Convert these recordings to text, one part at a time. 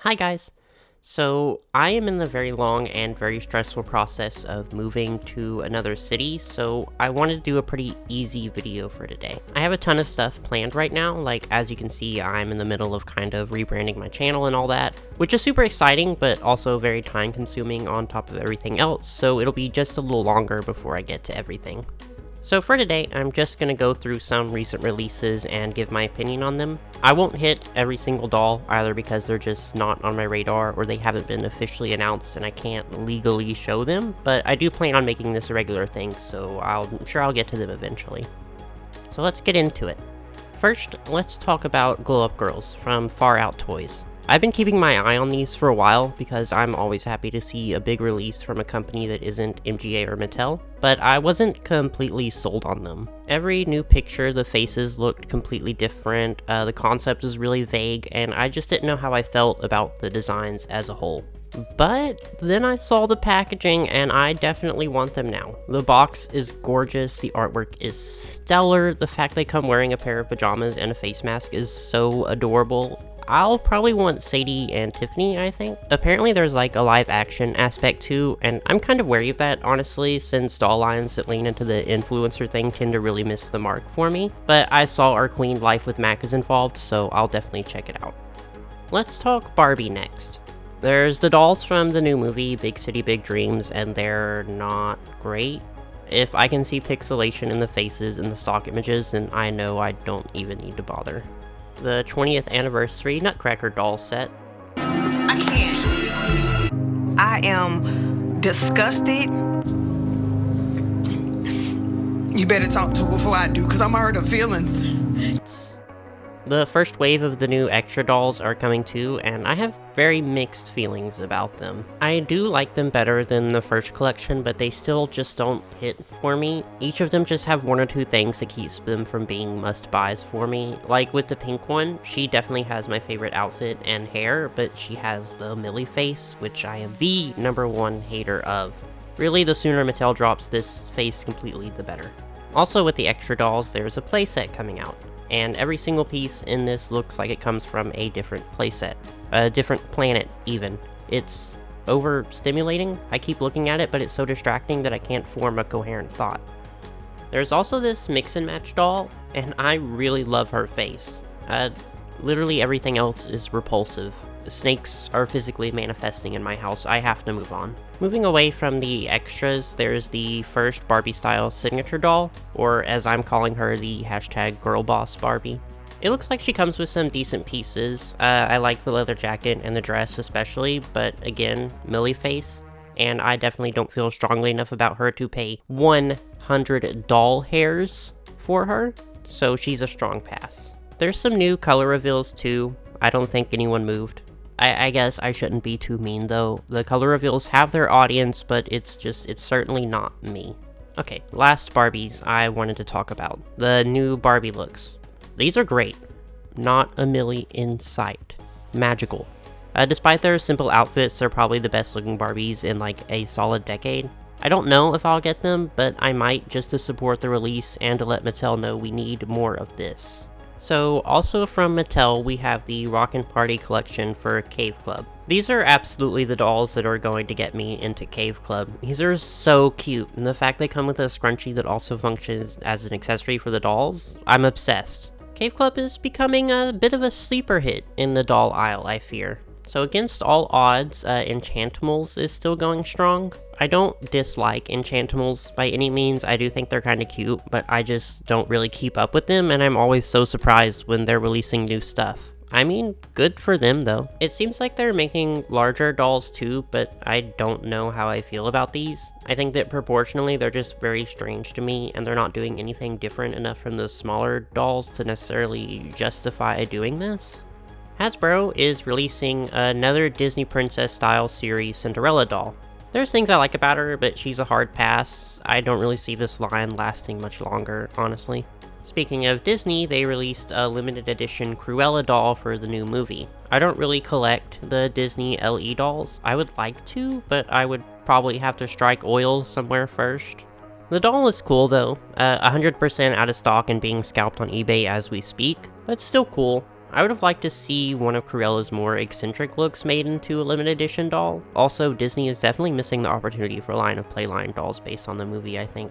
Hi guys! So, I am in the very long and very stressful process of moving to another city, so I wanted to do a pretty easy video for today. I have a ton of stuff planned right now, like as you can see I'm in the middle of kind of rebranding my channel and all that, which is super exciting but also very time consuming on top of everything else, so it'll be just a little longer before I get to everything. So for today, I'm just going to go through some recent releases and give my opinion on them. I won't hit every single doll, either because they're just not on my radar or they haven't been officially announced and I can't legally show them, but I do plan on making this a regular thing, so I'm sure I'll get to them eventually. So let's get into it. First, let's talk about Glow Up Girls from Far Out Toys. I've been keeping my eye on these for a while because I'm always happy to see a big release from a company that isn't MGA or Mattel, but I wasn't completely sold on them. Every new picture, the faces looked completely different, the concept was really vague, and I just didn't know how I felt about the designs as a whole. But then I saw the packaging and I definitely want them now. The box is gorgeous, the artwork is stellar, the fact they come wearing a pair of pajamas and a face mask is so adorable. I'll probably want Sadie and Tiffany, I think. Apparently there's like a live action aspect too, and I'm kind of wary of that, honestly, since doll lines that lean into the influencer thing tend to really miss the mark for me. But I saw our Queen Life with Mac is involved, so I'll definitely check it out. Let's talk Barbie next. There's the dolls from the new movie, Big City Big Dreams, and they're not great. If I can see pixelation in the faces in the stock images, then I know I don't even need to bother. The 20th anniversary Nutcracker doll set. I can't. I am disgusted. You better talk to her before I do, because I'm hurt her feelings. The first wave of the new extra dolls are coming too, and I have very mixed feelings about them. I do like them better than the first collection, but they still just don't hit for me. Each of them just have one or two things that keeps them from being must-buys for me. Like with the pink one, she definitely has my favorite outfit and hair, but she has the Millie face, which I am the #1 hater of. Really, the sooner Mattel drops this face completely, the better. Also with the extra dolls, there's a playset coming out. And every single piece in this looks like it comes from a different playset. A different planet, even. It's overstimulating. I keep looking at it, but it's so distracting that I can't form a coherent thought. There's also this mix and match doll, and I really love her face. Literally everything else is repulsive. The snakes are physically manifesting in my house. I have to move on. Moving away from the extras, there's the first Barbie-style signature doll, or as I'm calling her, the #girlboss Barbie. It looks like she comes with some decent pieces. I like the leather jacket and the dress especially, but again, Millie face, and I definitely don't feel strongly enough about her to pay 100 doll hairs for her, so she's a strong pass. There's some new color reveals too. I don't think anyone moved. I guess I shouldn't be too mean though. The color reveals have their audience, but it's certainly not me. Okay, last Barbies I wanted to talk about. The new Barbie looks. These are great. Not a Millie in sight. Magical. Despite their simple outfits, they're probably the best looking Barbies in like a solid decade. I don't know if I'll get them, but I might just to support the release and to let Mattel know we need more of this. So, also from Mattel, we have the Rockin' Party collection for Cave Club. These are absolutely the dolls that are going to get me into Cave Club. These are so cute, and the fact they come with a scrunchie that also functions as an accessory for the dolls, I'm obsessed. Cave Club is becoming a bit of a sleeper hit in the doll aisle, I fear. So against all odds, Enchantimals is still going strong. I don't dislike Enchantimals by any means. I do think they're kind of cute, but I just don't really keep up with them, and I'm always so surprised when they're releasing new stuff. I mean, good for them though. It seems like they're making larger dolls too, but I don't know how I feel about these. I think that proportionally they're just very strange to me, and they're not doing anything different enough from the smaller dolls to necessarily justify doing this. Hasbro is releasing another Disney Princess style series Cinderella doll. There's things I like about her, but she's a hard pass. I don't really see this line lasting much longer, honestly. Speaking of Disney, they released a limited edition Cruella doll for the new movie. I don't really collect the Disney LE dolls. I would like to, but I would probably have to strike oil somewhere first. The doll is cool though, 100% out of stock and being scalped on eBay as we speak, but still cool. I would have liked to see one of Cruella's more eccentric looks made into a limited edition doll. Also, Disney is definitely missing the opportunity for a line of Playline dolls based on the movie, I think.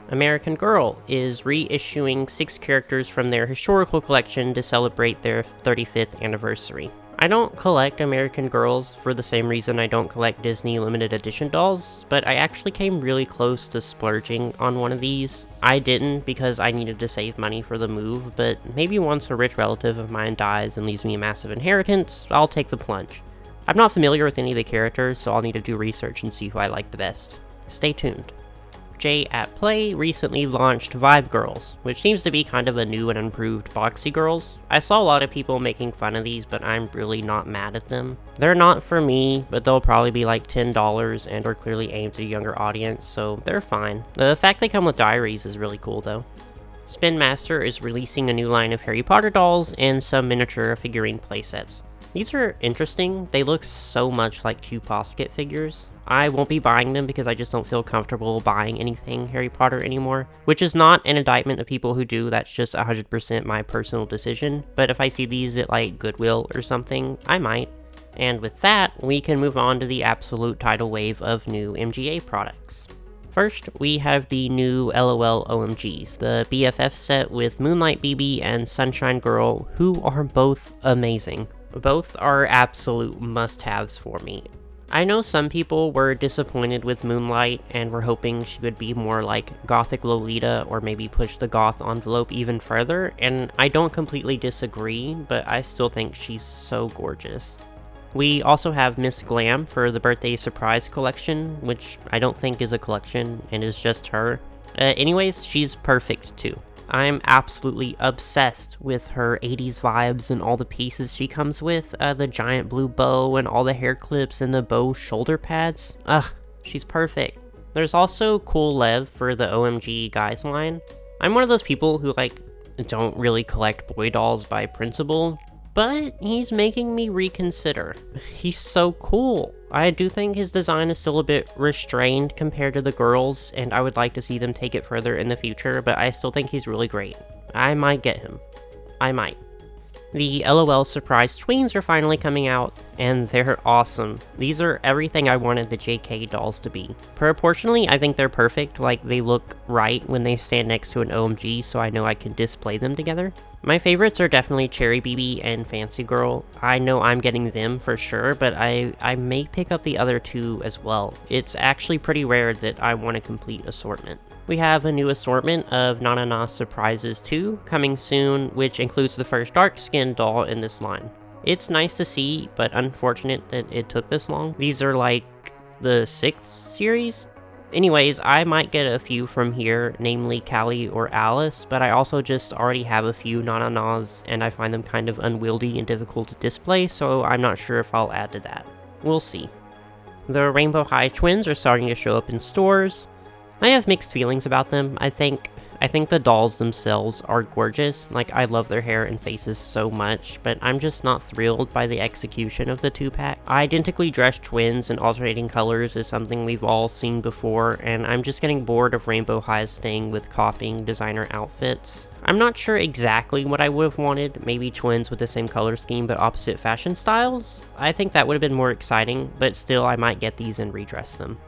American Girl is reissuing 6 characters from their historical collection to celebrate their 35th anniversary. I don't collect American Girls for the same reason I don't collect Disney limited edition dolls, but I actually came really close to splurging on one of these. I didn't because I needed to save money for the move, but maybe once a rich relative of mine dies and leaves me a massive inheritance, I'll take the plunge. I'm not familiar with any of the characters, so I'll need to do research and see who I like the best. Stay tuned. J at Play recently launched Vibe Girls, which seems to be kind of a new and improved Boxy Girls. I saw a lot of people making fun of these, but I'm really not mad at them. They're not for me, but they'll probably be like $10 and are clearly aimed at a younger audience, so they're fine. The fact they come with diaries is really cool though. Spin Master is releasing a new line of Harry Potter dolls and some miniature figurine playsets. These are interesting. They look so much like Q Posket figures. I won't be buying them because I just don't feel comfortable buying anything Harry Potter anymore, which is not an indictment of people who do. That's just 100% my personal decision. But if I see these at like Goodwill or something, I might. And with that, we can move on to the absolute tidal wave of new MGA products. First, we have the new LOL OMGs, the BFF set with Moonlight BB and Sunshine Girl, who are both amazing. Both are absolute must-haves for me. I know some people were disappointed with Moonlight and were hoping she would be more like Gothic Lolita or maybe push the goth envelope even further, and I don't completely disagree, but I still think she's so gorgeous. We also have Miss Glam for the birthday surprise collection, which I don't think is a collection and is just her. Anyways, she's perfect too. I'm absolutely obsessed with her 80s vibes and all the pieces she comes with, the giant blue bow and all the hair clips and the bow shoulder pads. Ugh, she's perfect. There's also Cool Lev for the OMG Guys line. I'm one of those people who don't really collect boy dolls by principle, but he's making me reconsider. He's so cool. I do think his design is still a bit restrained compared to the girls, and I would like to see them take it further in the future, but I still think he's really great. I might get him. I might. The LOL Surprise Tweens are finally coming out, and they're awesome. These are everything I wanted the JK dolls to be. Proportionally, I think they're perfect, like they look right when they stand next to an OMG, so I know I can display them together. My favorites are definitely Cherry BB and Fancy Girl. I know I'm getting them for sure, but I may pick up the other two as well. It's actually pretty rare that I want a complete assortment. We have a new assortment of Na Na Na Surprises 2 coming soon, which includes the first dark skin doll in this line. It's nice to see, but unfortunate that it took this long. These are like the 6th series? Anyways, I might get a few from here, namely Callie or Alice, but I also just already have a few Na Na Nas, and I find them kind of unwieldy and difficult to display, so I'm not sure if I'll add to that. We'll see. The Rainbow High twins are starting to show up in stores. I have mixed feelings about them. I think the dolls themselves are gorgeous. Like, I love their hair and faces so much, but I'm just not thrilled by the execution of the 2-pack. Identically dressed twins in alternating colors is something we've all seen before, and I'm just getting bored of Rainbow High's thing with copying designer outfits. I'm not sure exactly what I would have wanted, maybe twins with the same color scheme but opposite fashion styles? I think that would have been more exciting, but still I might get these and redress them.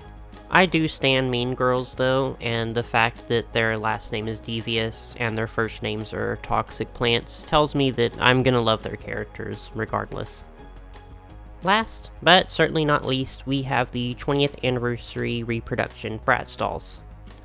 I do stan Mean Girls though, and the fact that their last name is Devious and their first names are Toxic Plants tells me that I'm gonna love their characters regardless. Last, but certainly not least, we have the 20th anniversary reproduction Bratz dolls.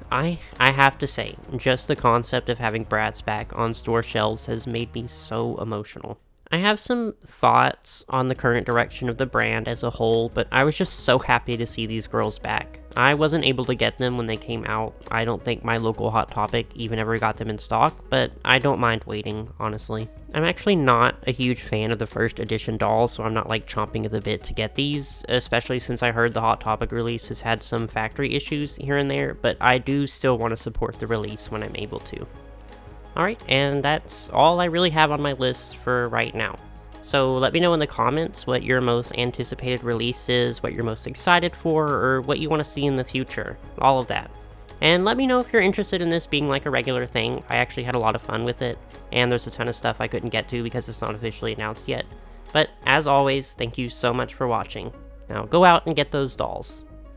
I have to say, just the concept of having Bratz back on store shelves has made me so emotional. I have some thoughts on the current direction of the brand as a whole, but I was just so happy to see these girls back. I wasn't able to get them when they came out. I don't think my local Hot Topic even ever got them in stock, but I don't mind waiting, honestly. I'm actually not a huge fan of the first edition dolls, so I'm not like chomping at the bit to get these, especially since I heard the Hot Topic release has had some factory issues here and there, but I do still want to support the release when I'm able to. Alright, and that's all I really have on my list for right now. So let me know in the comments what your most anticipated release is, what you're most excited for, or what you want to see in the future. All of that. And let me know if you're interested in this being like a regular thing. I actually had a lot of fun with it, and there's a ton of stuff I couldn't get to because it's not officially announced yet. But as always, thank you so much for watching. Now go out and get those dolls.